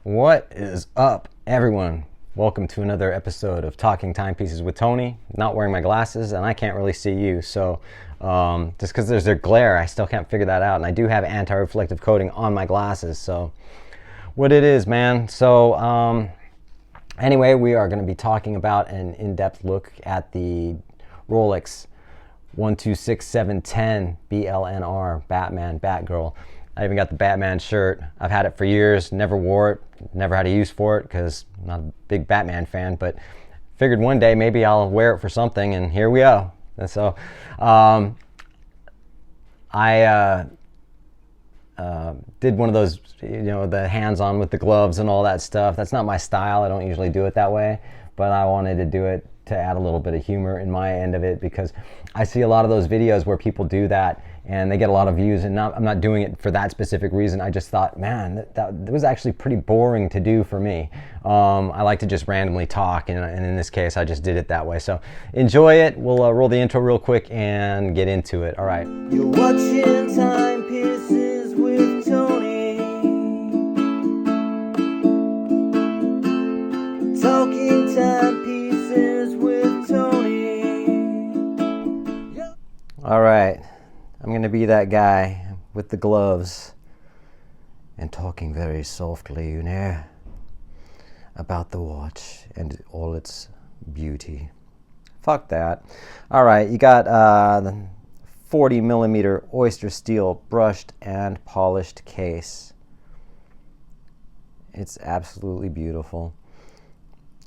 What is up, everyone? Welcome to another episode of Talking Timepieces with Tony. Not wearing my glasses, and I can't really see you, so just because there's a glare, I still can't figure that out. And I do have anti-reflective coating on my glasses, so what it is, man. So anyway, we are going to be talking about an in-depth look at the Rolex 126710 BLNR Batman Batgirl. I even got the Batman shirt. I've had it for years, never wore it, never had a use for it because I'm not a big Batman fan, but figured one day maybe I'll wear it for something, and here we go. And so I did one of those, the hands-on with the gloves and all that stuff. That's not my style. I don't usually do it that way, but I wanted to do it to add a little bit of humor in my end of it, because I see a lot of those videos where people do that and they get a lot of views, and I'm not doing it for that specific reason. I just thought, man, that was actually pretty boring to do for me. I like to just randomly talk, and in this case, I just did it that way. So enjoy it. We'll roll the intro real quick and get into it. All right. You're watching Timepieces with Tony. Talking Timepieces with Tony. All right. I'm going to be that guy with the gloves and talking very softly, about the watch and all its beauty. Fuck that. All right, you got the 40 millimeter oyster steel brushed and polished case. It's absolutely beautiful.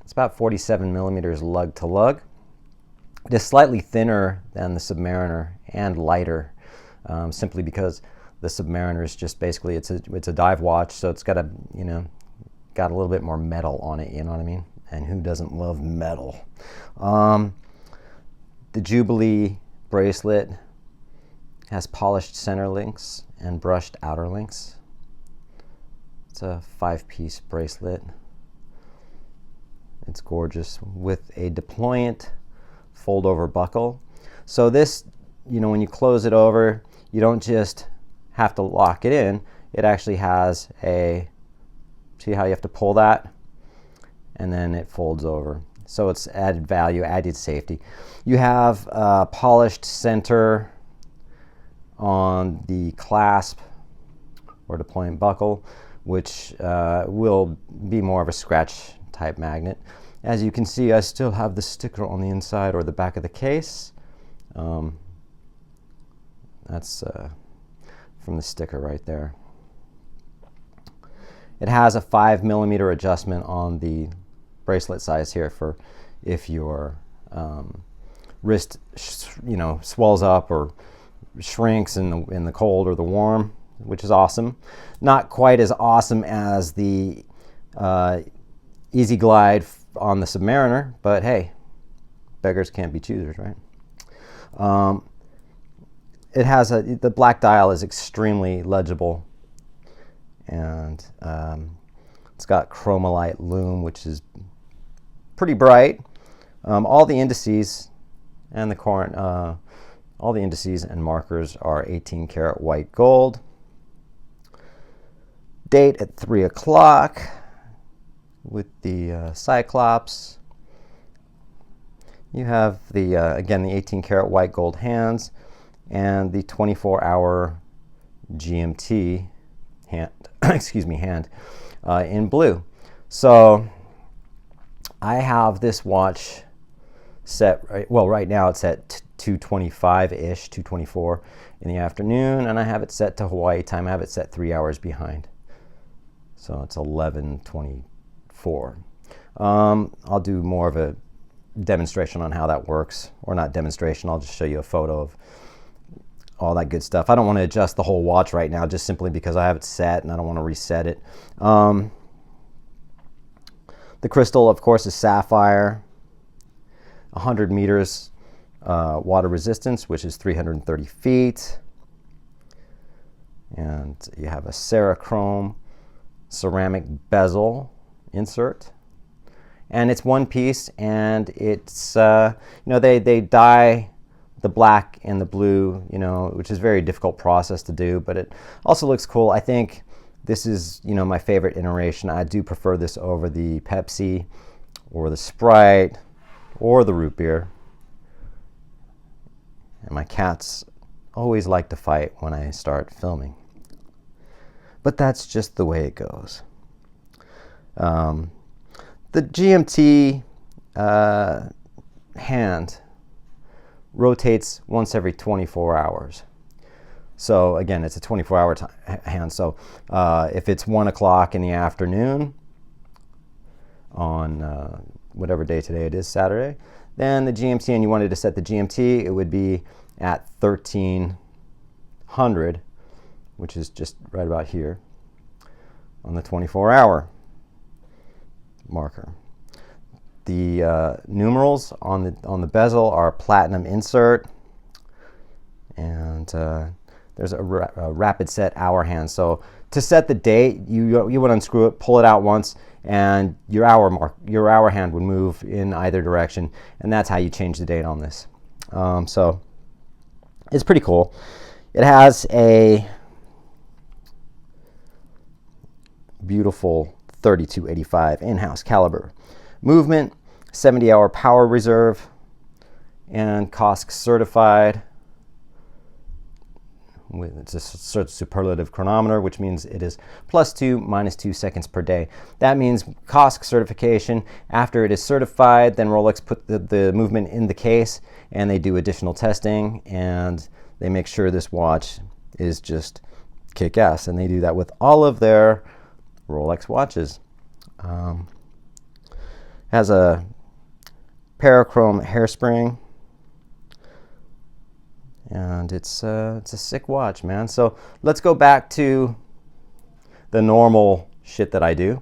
It's about 47 millimeters lug to lug. It is slightly thinner than the Submariner and lighter. Simply because the Submariner is just basically it's a dive watch, so it's got a little bit more metal on it. You know what I mean? And who doesn't love metal? The Jubilee bracelet has polished center links and brushed outer links. It's a 5-piece bracelet. It's gorgeous with a deployant fold-over buckle. So this, when you close it over, you don't just have to lock it in. It actually has see how you have to pull that? And then it folds over. So it's added value, added safety. You have a polished center on the clasp or deployment buckle, which will be more of a scratch type magnet. As you can see, I still have the sticker on the inside or the back of the case. That's from the sticker right there. It has a 5 millimeter adjustment on the bracelet size here for if your wrist, swells up or shrinks in the cold or the warm, which is awesome. Not quite as awesome as the Easy Glide on the Submariner, but hey, beggars can't be choosers, right? It has the black dial is extremely legible, and it's got chromolite lume, which is pretty bright. All the indices and all the indices and markers are 18 karat white gold. Date at 3 o'clock with the Cyclops. You have the again the 18 karat white gold hands and the 24-hour GMT hand, hand in blue. So I have this watch set, right now it's at 2:25-ish, 2:24 in the afternoon, and I have it set to Hawaii time. I have it set 3 hours behind. So it's 11:24. I'll do more of a demonstration on how that works, or not demonstration, I'll just show you a photo of all that good stuff. I don't want to adjust the whole watch right now, just simply because I have it set and I don't want to reset it. The crystal, of course, is sapphire. 100 meters water resistance, which is 330 feet. And you have a Cerachrome ceramic bezel insert. And it's one piece, and it's, they dye the black and the blue, which is a very difficult process to do, but it also looks cool. I think This is, my favorite iteration. I do prefer this over the Pepsi or the Sprite or the root beer. And my cats always like to fight when I start filming. But that's just the way it goes. The GMT hand rotates once every 24 hours. So again, it's a 24-hour hand. So if it's 1 o'clock in the afternoon on whatever day today it is, Saturday, then the GMT, and you wanted to set the GMT, it would be at 1300, which is just right about here on the 24-hour marker. The numerals on the bezel are platinum insert, and there's a rapid set hour hand. So to set the date, you would unscrew it, pull it out once, and your hour hand would move in either direction, and that's how you change the date on this. So it's pretty cool. It has a beautiful 3285 in-house caliber movement, 70-hour power reserve, and COSC certified. It's a superlative chronometer, which means it is +2, -2 seconds per day. That means COSC certification. After it is certified, then Rolex put the movement in the case, and they do additional testing, and they make sure this watch is just kick-ass. And they do that with all of their Rolex watches. Has a parachrome hairspring. And it's a sick watch, man. So let's go back to the normal shit that I do,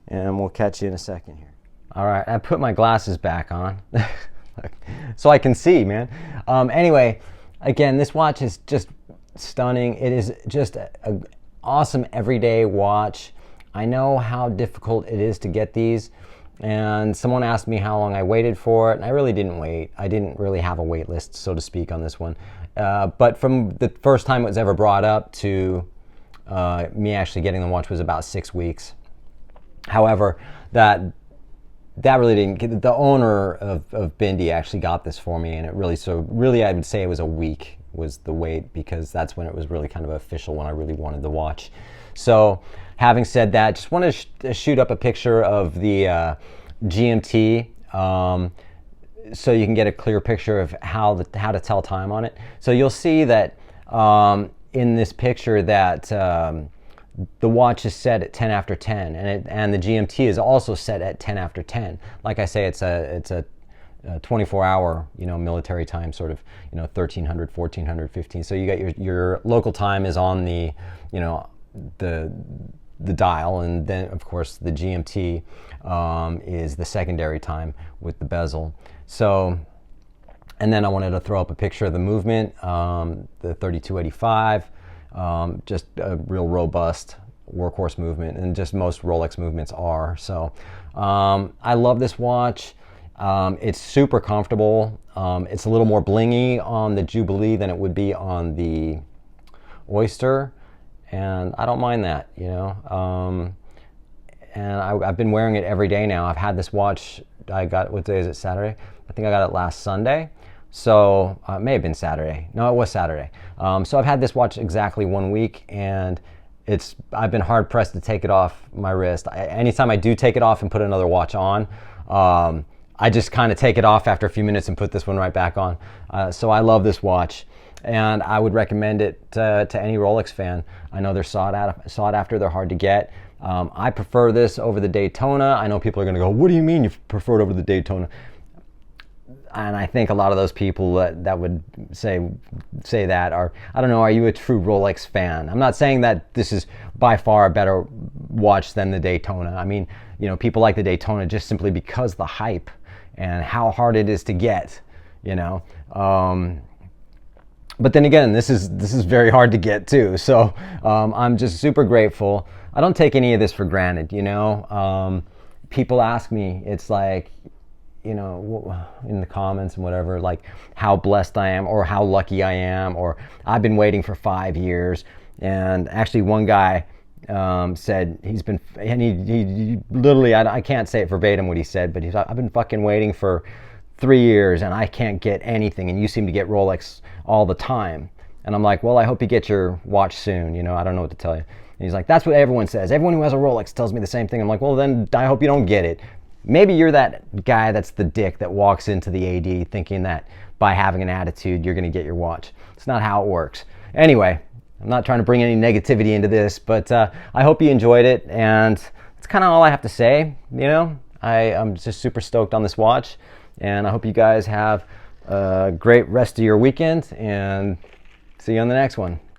and we'll catch you in a second here. All right, I put my glasses back on so I can see, man. Anyway, again, this watch is just stunning. It is just an awesome everyday watch. I know how difficult it is to get these, and someone asked me how long I waited for it, and I really didn't wait. I didn't really have a wait list, so to speak, on this one. But from the first time it was ever brought up to me actually getting the watch was about 6 weeks. However, that really didn't get, the owner of Bindi actually got this for me, and it really I would say it was a week was the wait, because that's when it was really kind of official, when I really wanted the watch. So having said that, just want to shoot up a picture of the GMT so you can get a clear picture of how to tell time on it. So you'll see that in this picture that the watch is set at 10 after 10, and the GMT is also set at 10 after 10. Like I say, it's a 24-hour, military time, sort of, 1300, 1400, 15. So you got your local time is on the, the dial, and then of course the GMT is the secondary time with the bezel. So, and then I wanted to throw up a picture of the movement, the 3285, just a real robust workhorse movement, and just most Rolex movements are. So I love this watch. It's super comfortable. It's a little more blingy on the Jubilee than it would be on the Oyster, and I don't mind that, and I've been wearing it every day now. I've had this watch, I got, what day is it, Saturday? I think I got it last Sunday. So it may have been Saturday. No, it was Saturday. So I've had this watch exactly 1 week, and I've been hard pressed to take it off my wrist. Anytime I do take it off and put another watch on, I just kind of take it off after a few minutes and put this one right back on. So I love this watch, and I would recommend it to any Rolex fan. I know they're sought after, they're hard to get. I prefer this over the Daytona. I know people are going to go, what do you mean you prefer it over the Daytona? And I think a lot of those people that would say that are, I don't know, are you a true Rolex fan? I'm not saying that this is by far a better watch than the Daytona. I mean, people like the Daytona just simply because the hype and how hard it is to get, But then again, this is very hard to get too. So I'm just super grateful. I don't take any of this for granted, People ask me, it's like, in the comments and whatever, like how blessed I am or how lucky I am, or I've been waiting for 5 years. And actually one guy said he's been, and he literally, I can't say it verbatim what he said, but he's like, I've been fucking waiting for 3 years and I can't get anything, and you seem to get Rolex all the time. And I'm like, well, I hope you get your watch soon. You know, I don't know what to tell you. And he's like, that's what everyone says. Everyone who has a Rolex tells me the same thing. I'm like, well, then I hope you don't get it. Maybe you're that guy that's the dick that walks into the AD thinking that by having an attitude, you're going to get your watch. It's not how it works. Anyway, I'm not trying to bring any negativity into this, but I hope you enjoyed it. And that's kind of all I have to say. You know, I'm just super stoked on this watch. And I hope you guys have a great rest of your weekend. And see you on the next one.